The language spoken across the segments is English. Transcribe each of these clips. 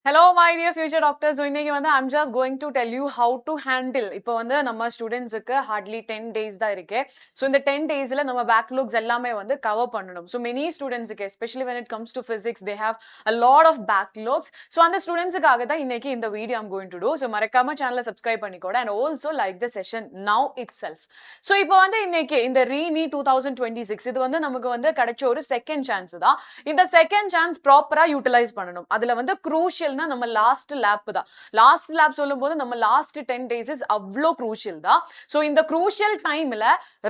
Hello, my dear future doctors. So, I'm just going to tell you how to handle. Now, our students hardly 10 days. So, in the 10 days, we backlogs cover. So, many students, especially when it comes to physics, they have a lot of backlogs. So, on the students, in the video I'm going to do. So, marakama channel subscribe and also like the session now itself. So, now, in the Re-NEET 2026, this is the second chance. In the second chance, proper utilize. That's crucial. நம்ம last lab தான் last lab சொல்லும்போது நம்ம last 10 days is அவ்ளோ crucial தான் so இந்த crucial timeல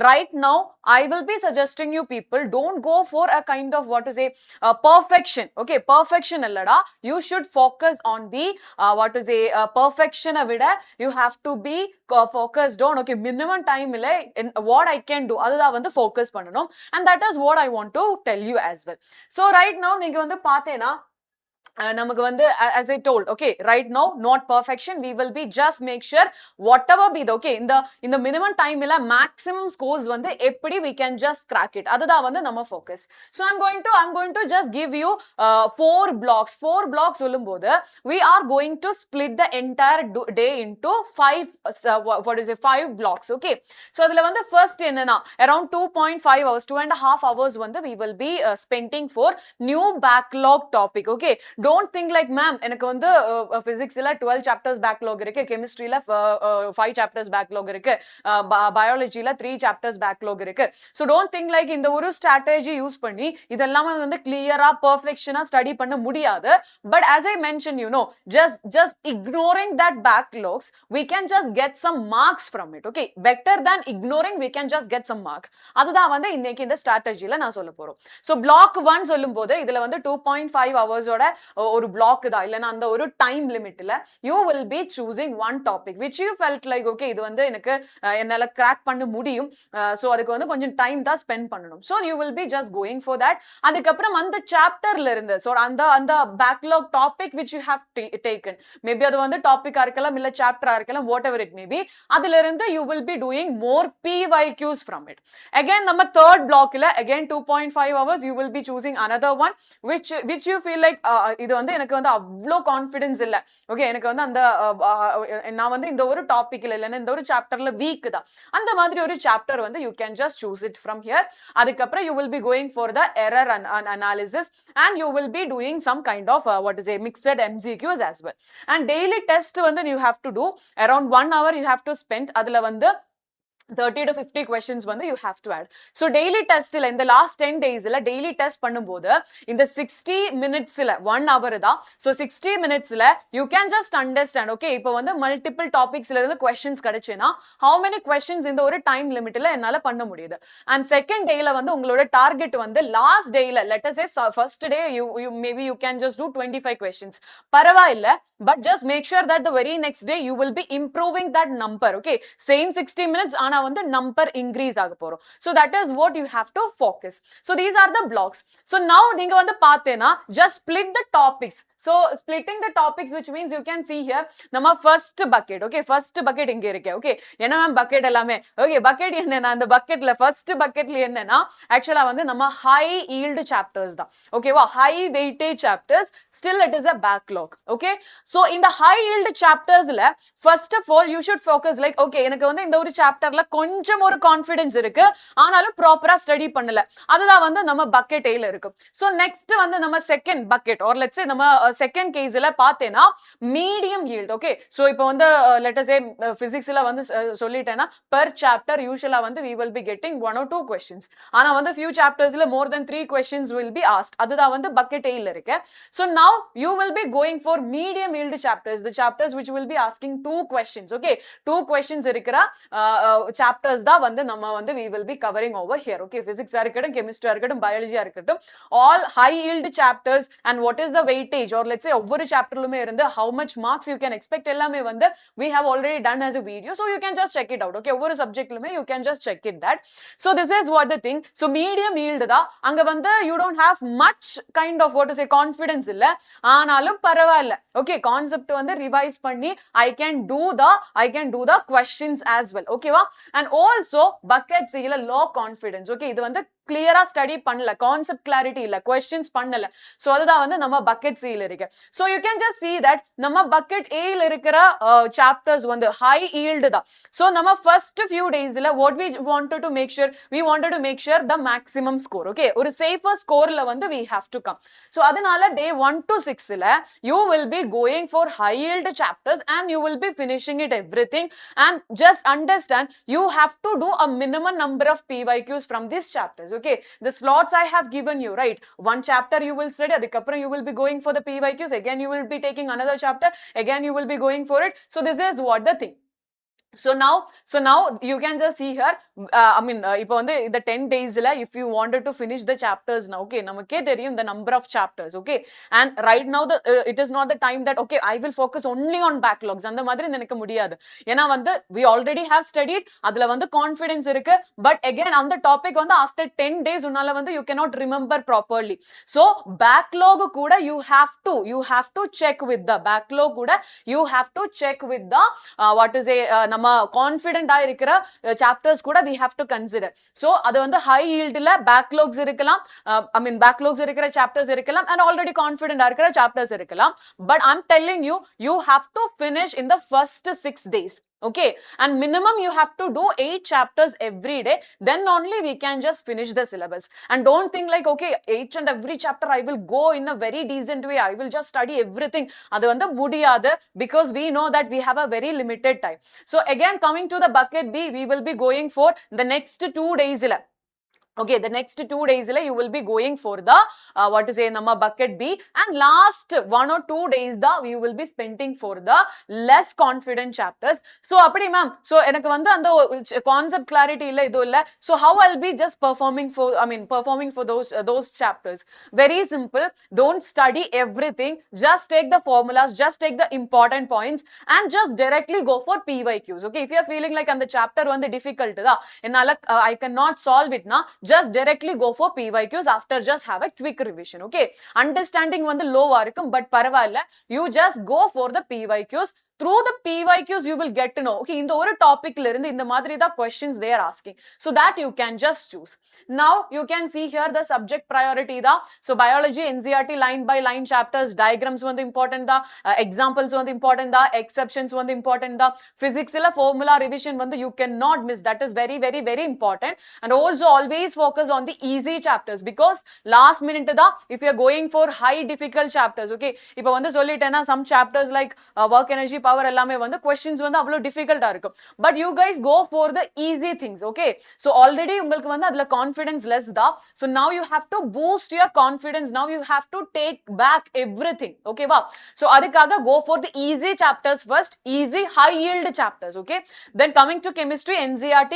right now I will be suggesting you people don't go for a kind of what to say perfection okay perfection இல்லடா you should focus on the what to say perfection விட you have to be focused on okay minimum time இல்ல what I can do அதுதான் வந்து focus பண்ணனும் and that is what I want to tell you as well so right now நீங்க வந்து பாத்தேனா as I told, okay, right now, not perfection. We will be just make sure whatever be the okay in the minimum time maximum scores we can just crack it. Adha vandu nama focus. So I'm going to just give you 4 blocks. 4 blocks we are going to split the entire day into 5 blocks. Okay. So adula first around 2.5 hours, 2.5 hours we will be spending for new backlog topic. Okay. Don't think like ma'am எனக்கு வந்து physics ல 12 chapters backlog இருக்கு chemistry ல 5 chapters backlog இருக்கு biology ல 3 chapters backlog இருக்கு so don't think like இந்த ஒரு strategy யூஸ் பண்ணி இதெல்லாம் வந்து clear-ஆ perfection-ஆ study பண்ண முடியாது but as I mentioned you know just ignoring that backlogs we can just get some marks from it okay better than ignoring we can just get some mark அதுதான் வந்து இன்னைக்கு இந்த strategy ல நான் சொல்ல போறோம் so block 1 சொல்லும்போது இதுல வந்து 2.5 hours ஓட ஒரு block da illana and oru time limit la you will be choosing one topic which you felt like okay idu vandu enakku enala crack panna mudiyum so adukku vandu konjam time da spend pannanum so you will be just going for that adukapram and chapter la irundha so and backlog topic which you have taken maybe adu vandu topic ah irkalam illa chapter ah irkalam whatever it may be adula irundha you will be doing more PYQs from it again nama third block la again 2.5 hours you will be choosing another one which you feel like இது வந்து எனக்கு வந்து அவ்ளோ confidence இல்ல okay எனக்கு வந்து அந்த நான் வந்து இந்த ஒரு டாபிக்ல இல்ல இந்த ஒரு சாப்டர்ல வீக் தான் அந்த மாதிரி ஒரு சாப்டர் வந்து you can just choose it from here அதுக்கு அப்புறம் you will be going for the error analysis and you will be doing some kind of what is a mixed MCQs as well and daily test வந்து you have to do around 1 hour you have to spend அதுல வந்து 30 to 50 questions வந்து you have to add so daily test la in the last 10 days la daily test பண்ணும்போது in the 60 minutes la 1 hour da so 60 minutes la you can just understand okay இப்போ வந்து multiple topics ல இருந்து questions கிடைச்சேனா how many questions இந்த ஒரு time limit ல என்னால பண்ண முடியுது and second day la வந்து உங்களோட target வந்து last day la let us say first day you maybe you can just do 25 questions பரவாயில்லை but just make sure that the very next day you will be improving that number okay same 60 minutes ஆனா வந்து number increase ஆக போறோம் so that is what you have to focus so these are the blocks so now நீங்க வந்து பார்த்தேனா just split the topics so splitting the topics which means you can see here நம்ம first bucket okay first bucket இங்க இருக்கு okay என்ன ma'am bucket எல்லாமே okay bucket என்னன்னா அந்த bucketல first bucketல என்னன்னா actually வந்து நம்ம high yield chapters தான் ஓகேவா high weightage chapters still it is a backlog okay so in the high yield chapters la first of all you should focus like okay எனக்கு வந்து இந்த ஒரு chapterல கொஞ்சம் ஒரு கான்ஃபிடன்ஸ் இருக்கு ஆனாலும் ப்ராப்பரா ஸ்டடி பண்ணல அதுதான் வந்து நம்ம பக்கெட் ஏல இருக்கு சோ நெக்ஸ்ட் வந்து நம்ம second bucket or let's say நம்ம செகண்ட் கேஸ்ல பார்த்தேனா மீடியம் yield ஓகே சோ இப்போ வந்து லெட் அஸ் சே பிசிக்ஸ்ல வந்து சொல்லிட்டேனா per chapter usually வந்து we will be getting 1 or 2 questions ஆனா வந்து few chaptersல more than 3 questions will be asked அதுதான் வந்து பக்கெட் ஏல இருக்கு so now you will be going for medium yield chapters the chapters which will be asking 2 questions okay 2 questions இருக்கிற chapters da வந்து நம்ம வந்து we will be covering over here okay physics ஆ இருக்கட்டும் chemistry ஆ இருக்கட்டும் biology ஆ இருக்கட்டும் all high yield chapters and what is the weightage or let's say ஒவ்வொரு chapterலுமே இருந்து how much marks you can expect எல்லாமே வந்து we have already done as a video so you can just check it out okay ஒவ்வொரு subjectலுமே you can just check it that so this is what the thing so medium yield da அங்க வந்து you don't have much kind of what to say confidence இல்ல ஆனாலும் பரவாயில்லை okay concept வந்து revise பண்ணி I can do the questions as well okay va and also buckets இல்ல low confidence okay இது வந்து clear-ஆ study பண்ணல, concept clarity இல்ல, questions பண்ணல. So அதுதான் வந்து நம்ம bucket C ல இருக்கு. So you can just see that நம்ம bucket A ல இருக்கிற chapters வந்து high yield தான். So நம்ம first few days ல what we wanted to make sure, we wanted to make sure the maximum score. Okay, ஒரு safer score ல வந்து we have to come. So அதனால day 1 to 6 ல you will be going for high yield chapters and you will be finishing it everything, and just understand you have to do a minimum number of PYQs from these chapters. Okay, the slots I have given you, right? One chapter you will study, adikapra you will be going for the PYQs, again you will be taking another chapter, again you will be going for it. So this is what the thing. So now you can just see here, I mean இப்போ வந்து இந்த 10 daysல if you wanted to finish the chapters now, okay, நமக்கே தெரியும் the number of chapters, okay, and right now the it is not the time that okay I will focus only on backlogs அந்த மாதிரி நினைக்க முடியாது. ஏனா வந்து we already have studied, அதுல வந்து confidence இருக்கு, but again on the topic வந்து after 10 days உன்னால வந்து you cannot remember properly. So backlog கூட you have to check with the backlog கூட you have to check with the what to say நம்ம confident ஆ இருக்கிற chapters கூட we have to consider. So அது வந்து high yield ல backlogs இருக்கலாம், I mean backlogs இருக்கிற chapters இருக்கலாம், and already confident ஆ இருக்கிற chapters இருக்கலாம். But I'm telling you, you have to finish in the first 6 days. Okay, and minimum you have to do 8 chapters every day, then only we can just finish the syllabus. And don't think like okay each and every chapter I will go in a very decent way, I will just study everything, adu vanda mudiyadu, because we know that we have a very limited time. So again coming to the bucket B, we will be going for the next 2 days ila. Okay, the next 2 days you will be going for the what to say nama bucket B, and last 1 or 2 days you will be spending for the less confident chapters. So apdi ma'am, so enakku vandu and concept clarity illa idu illa, so how I'll be just performing for those chapters? Very simple, don't study everything, just take the formulas, just take the important points and just directly go for PYQs. Okay, if you are feeling like and the chapter vandu difficult da enala I cannot solve it na, just directly go for PYQs after just have a quick revision. Okay, understanding வந்து low ஆ இருக்கும், but பரவாயில்ல, you just go for the PYQs. Through the PYQs you will get to know okay இந்த ஒரு டாபிக்ல இருந்து இந்த மாதிரி தான் questions they are asking, so that you can just choose. Now you can see here the subject priority da, so biology NCERT line by line chapters, diagrams வந்து important da, examples வந்து important da, exceptions வந்து important da, physics ல formula revision வந்து you cannot miss, that is very very very important. And also always focus on the easy chapters, because last minute da if you are going for high difficult chapters, okay, இப்போ வந்து சொல்லிட்டேனா some chapters like work energy power எல்லாமே வந்து questions வந்து அவ்வளவு டிஃபிகல்ட்டா இருக்கும், but you guys go for the easy things. Okay, so already உங்களுக்கு வந்து அதுல confidence less da, so now you have to boost your confidence, now you have to take back everything. Okay va, so அதுக்காக go for the easy chapters first, easy high yield chapters. Okay, then coming to chemistry NCERT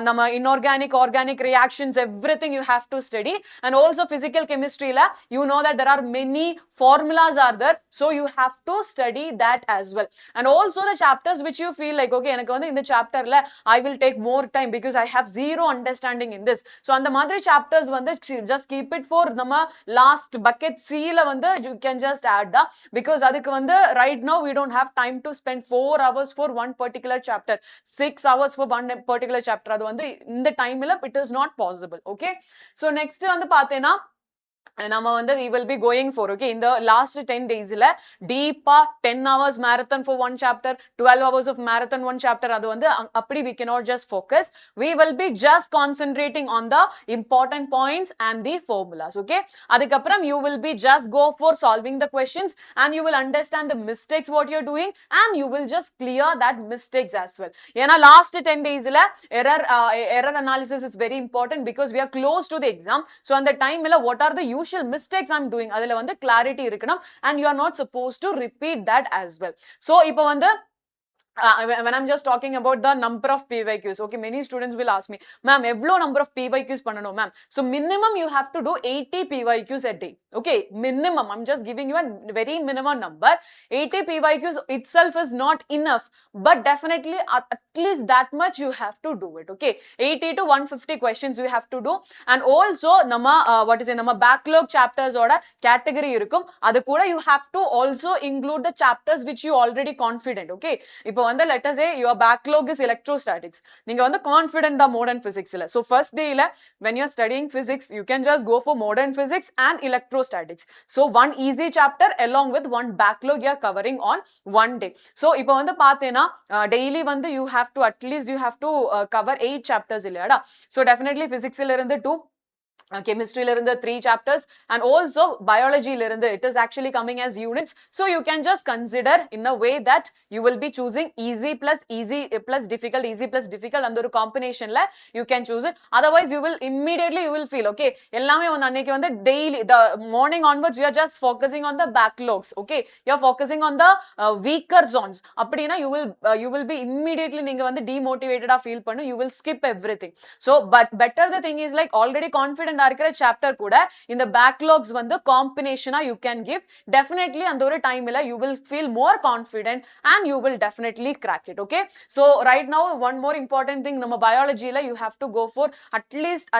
நம்ம inorganic organic reactions everything you have to study, and also physical chemistry la you know that there are many formulas are there, so you have to study that as well. And also the chapters which you feel like okay எனக்கு வந்து இந்த chapterல I will take more time because I have zero understanding in this, so அந்த மாதிரி chapters வந்து just keep it for நம்ம last bucket C ல வந்து you can just add da, because அதுக்கு வந்து right now we don't have time to spend 4 hours for one particular chapter, 6 hours for one particular chapter, அது வந்து இந்த டைம்ல it is not possible. Okay, so next வந்து பாத்தேனா நம்ம வந்து we will be going for okay in the last 10 days ல deep 10 hours marathon for one chapter, 12 hours of marathon one chapter, அது வந்து அப்படி we cannot just focus, we will be just concentrating on the important points and the formulas. Okay, அதுக்கப்புறம் you will be just go for solving the questions and you will understand the mistakes what you are doing and you will just clear that mistakes as well. ஏனா last 10 days ல error analysis is very important because we are close to the exam, so அந்த டைம்ல what are the mistakes I'm doing அதுல வந்து clarity இருக்கணும், and you are not supposed to repeat that as well. So இப்போ வந்து when I'm just talking about the number of PYQs, okay, many students will ask me, ma'am, evlo number of PYQs பண்ணனும் ma'am? So minimum you have to do 80 PYQs a day. Okay, minimum, I'm just giving you a very minimum number. 80 PYQs itself is not enough, but definitely at least that much you have to do it. Okay, 80 to 150 questions you have to do. And also நம்ம what is it, நம்ம backlog chapters ஓட category இருக்கும், அது கூட you have to also include the chapters which you already confident. Okay, இப்போ வந்து let us say your backlog is electrostatics. நீங்க வந்து confident தான் modern physics ல. So first day ல when you're studying physics, you can just go for modern physics and electrostatics. So one easy chapter along with one backlog you're covering on one day. So இப்போ வந்து பார்த்தேன்னா daily வந்து you have to at least you have to cover 8 chapters இல்லையாடா. So definitely physics ல இருந்து 2, chemistry la irundha 3 chapters, and also biology la irundha it is actually coming as units. So you can just consider in a way that you will be choosing easy plus difficult, easy plus difficult, and the combination la you can choose it. Otherwise you will immediately you will feel okay ellame on annekku vand daily the morning onwards you are just focusing on the backlogs. Okay, you are focusing on the weaker zones appadina you will be immediately neenga vand demotivated ah feel pannu, you will skip everything. So but better the thing is like already confident இருக்கிற chapter கூட இந்த backlogs வந்து combination you can give. Definitely அந்த ஒரு டைம்ல you will feel more confident and you will definitely crack it. Okay, so right now one more important thing, நம்ம biologyல you have to go for at least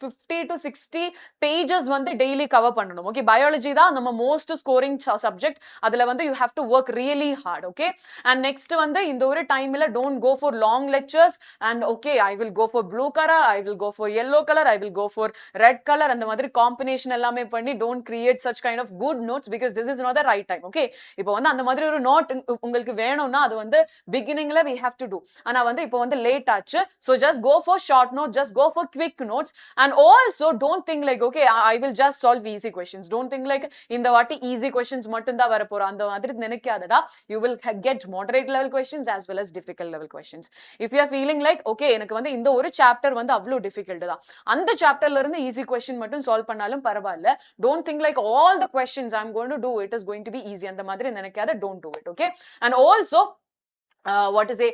50 to 60 pages வந்து daily cover பண்ணணும். Okay, biology தான் நம்ம most scoring subject, அதுல வந்து you have to work really hard. Okay, and next வந்து இந்த ஒரு டைம்ல don't go for long lectures and okay I will go for blue color, I will go for yellow color, I will go for red color, and the மாதிரி combination எல்லாமே பண்ணி don't create such kind of good notes because this is not the right time. Okay, இப்போ வந்து அந்த மாதிரி ஒரு note உங்களுக்கு வேணும்னா அது வந்து beginningல we have to do. ஆனா வந்து இப்போ வந்து late ஆச்சு, so just go for short notes, just go for quick notes, and also don't think like okay I will just solve easy questions. Don't think like இந்த வாட்டி easy questions மட்டும் தான் வர போறோம் அந்த மாதிரி நினைக்காதடா. You will get moderate level questions as well as difficult level questions. If you are feeling like okay எனக்கு வந்து இந்த ஒரு chapter வந்து அவ்வளவு difficult தான், அந்த chapterல இருந்து easy question மட்டும் solve பண்ணாலும் பரவாயில்லை. Don't think like all the questions I'm going to do it is going to be easy அந்த மாதிரி நினைக்காத. Don't do it. Okay, and also what to say,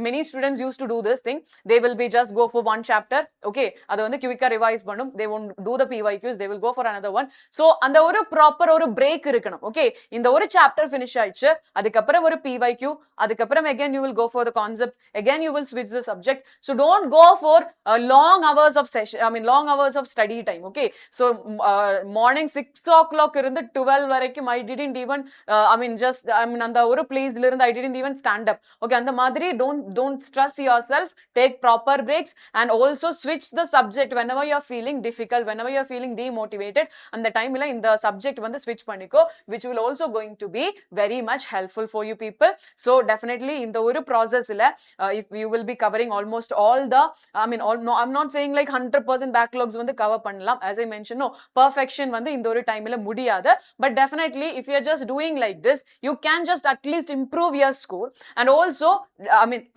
many students used to do this thing. They will be just go for one chapter. Okay, adu vandu quicker revise pannum, they won't do the PYQs, they will go for another one. So and oru proper oru break irukanum. Okay, inda oru chapter finish aichu, adukapram oru PYQ, adukapram again you will go for the concept, again you will switch the subject. So don't go for long hours of session, I mean long hours of study time. Okay, so morning 6 o'clock irundhu 12 varaikum I didn't even anda oru place I didn't even stand up. Okay, and the madri don't stress yourself, take proper breaks, and also switch the subject whenever you are feeling difficult, whenever you are feeling demotivated, and the time in the subject when the switch paniko, which will also going to be very much helpful for you people. So definitely in the oru process if you will be covering almost all the no I'm not saying like 100% backlogs வந்து cover பண்ணலாம். As I mentioned, no perfection வந்து இந்த ஒரு டைம்ல முடியாது, but definitely if you are just doing like this you can just at least improve your score. And also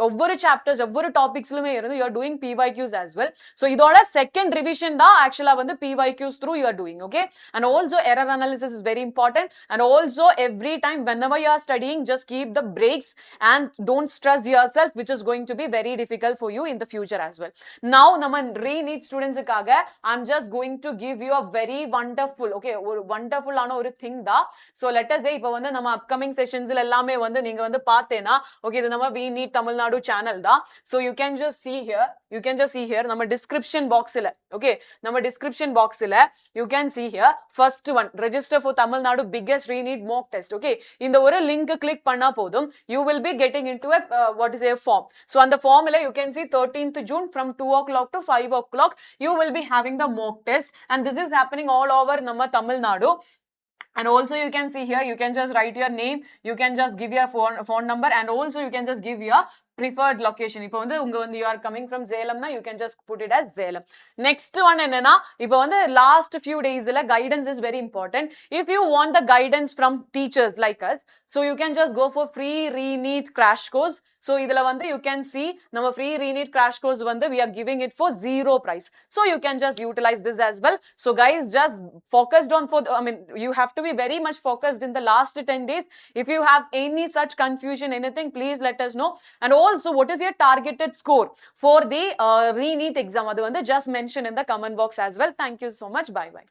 ஒவ்வொரு chapters ஒவ்வொரு topicsலுமே இருந்து you are doing PYQs as well. So இதோட second revision தான் actually வந்து PYQs through you are doing. Okay, and also error analysis is very important, and also every time whenever you are studying just keep the breaks and don't stress yourself, which is going to be very difficult for you in the future as well. Now நம்ம re-NEET students க்காக I'm just going to give you a very wonderful ஒரு wonderful ஆன ஒரு thing தான். So let us say இப்போ வந்து நம்ம upcoming sessionsல எல்லாமே வந்து நீங்க வந்து பார்த்தேனா okay இது நம்ம Re-NEET Tamil Nadu channel தான். So you can just see here நம்ம description box ல okay நம்ம description box ல you can see here first one register for Tamil Nadu biggest Re-NEET mock test. Okay, இந்த ஒரு link click பண்ணா போதும் you will be getting into a what is a form. So on the form you can see 13th June from 2 o'clock to 5 o'clock you will be having the mock test, and this is happening all over நம்ம Tamil Nadu. And also you can see here you can just write your name, you can just give your phone number, and also you can just give your preferred location. இப்போ வந்து உங்க வந்து you are coming from Salem na you can just put it as Salem. Next one என்னன்னா இப்போ வந்து last few days la guidance is very important. If you want the guidance from teachers like us, so you can just go for free Re-NEET crash course. So idhula வந்து you can see நம்ம free Re-NEET crash course வந்து we are giving it for 0 price. So you can just utilize this as well. So guys just focused on you have to be very much focused in the last 10 days. If you have any such confusion anything, please let us know. And also what is your targeted score for the Re-NEET exam, adu வந்து just mention in the comment box as well. Thank you so much. Bye bye.